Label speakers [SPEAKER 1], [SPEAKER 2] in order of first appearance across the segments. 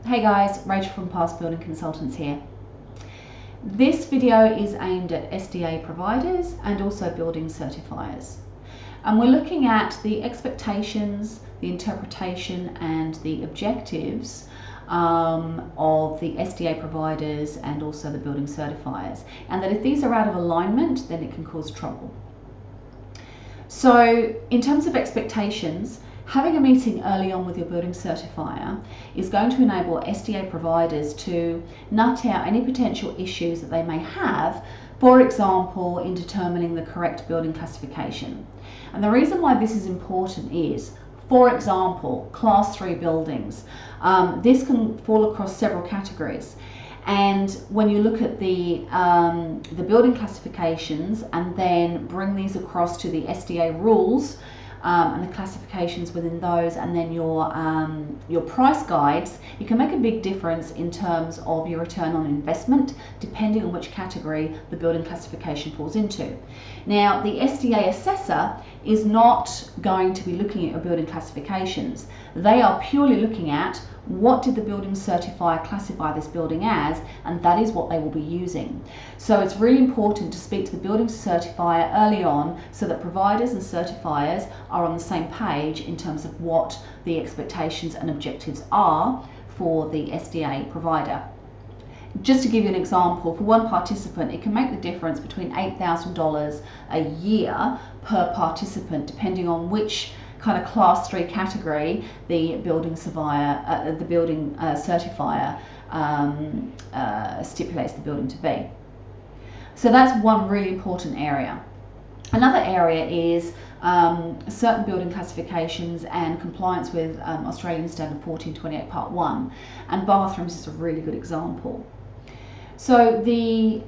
[SPEAKER 1] Hey guys, Rachel from Past Building Consultants here. This video is aimed at SDA providers and also building certifiers. And we're looking at the expectations, the interpretation and the objectives of the SDA providers and also the building certifiers. And that if these are out of alignment, then it can cause trouble. So in terms of expectations, having a meeting early on with your building certifier is going to enable SDA providers to nut out any potential issues that they may have, for example, in determining the correct building classification. And the reason why this is important is, for example, Class 3 buildings. This can fall across several categories. And when you look at the building classifications and then bring these across to the SDA rules and the classifications within those, and then your price guides, you can make a big difference in terms of your return on investment, depending on which category the building classification falls into. Now, the SDA assessor is not going to be looking at your building classifications. They are purely looking at what did the building certifier classify this building as, and that is what they will be using. So it's really important to speak to the building certifier early on so that providers and certifiers are on the same page in terms of what the expectations and objectives are for the SDA provider. Just to give you an example, for one participant, it can make the difference between $8,000 a year per participant, depending on which kind of Class 3 category the building certifier stipulates the building to be. So that's one really important area. Another area is certain building classifications and compliance with Australian Standard 1428 Part 1, and bathrooms is a really good example. So the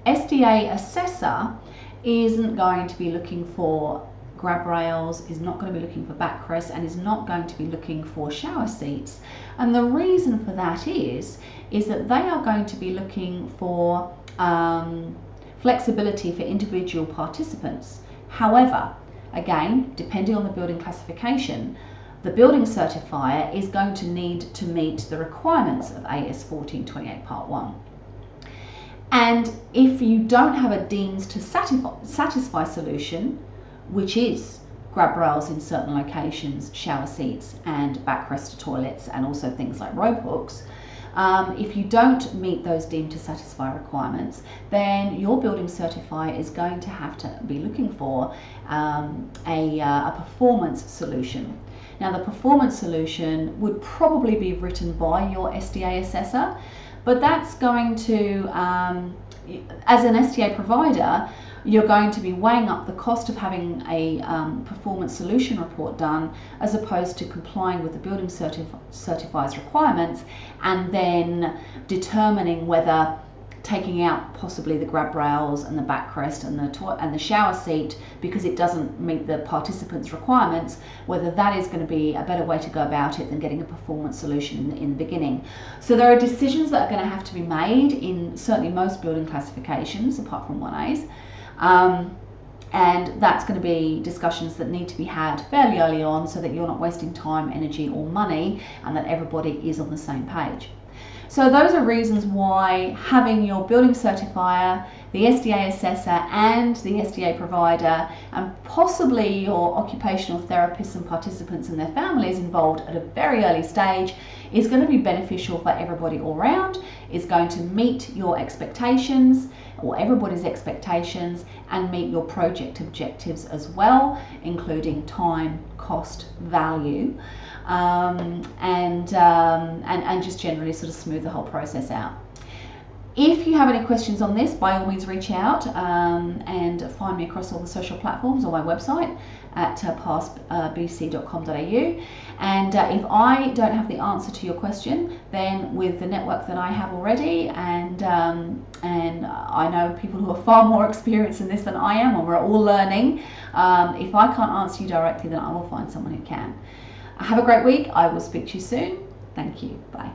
[SPEAKER 1] SDA assessor isn't going to be looking for grab rails, is not going to be looking for backrests, and is not going to be looking for shower seats. And the reason for that is that they are going to be looking for flexibility for individual participants. However, again, depending on the building classification, the building certifier is going to need to meet the requirements of AS 1428 Part 1. And if you don't have a deemed to satisfy solution, which is grab rails in certain locations, shower seats and backrest toilets, and also things like rope hooks, if you don't meet those deemed to satisfy requirements, then your building certifier is going to have to be looking for a performance solution. Now, the performance solution would probably be written by your SDA assessor, but that's going to, as an SDA provider, you're going to be weighing up the cost of having a performance solution report done as opposed to complying with the building certifier's requirements, and then determining whether taking out possibly the grab rails and the backrest and the shower seat because it doesn't meet the participants' requirements, whether that is going to be a better way to go about it than getting a performance solution in the beginning. So there are decisions that are going to have to be made in certainly most building classifications, apart from 1As. And that's going to be discussions that need to be had fairly early on so that you're not wasting time, energy or money, and that everybody is on the same page. So those are reasons why having your building certifier, the SDA assessor and the SDA provider, and possibly your occupational therapists and participants and their families involved at a very early stage is going to be beneficial for everybody all round, is going to meet your expectations or everybody's expectations and meet your project objectives as well, including time, cost, value, and just generally sort of smooth the whole process out. If you have any questions on this, by all means reach out and find me across all the social platforms or my website at pastbc.com.au. And if I don't have the answer to your question, then with the network that I have already, and I know people who are far more experienced in this than I am, and we're all learning, if I can't answer you directly, then I will find someone who can. Have a great week. I will speak to you soon. Thank you. Bye.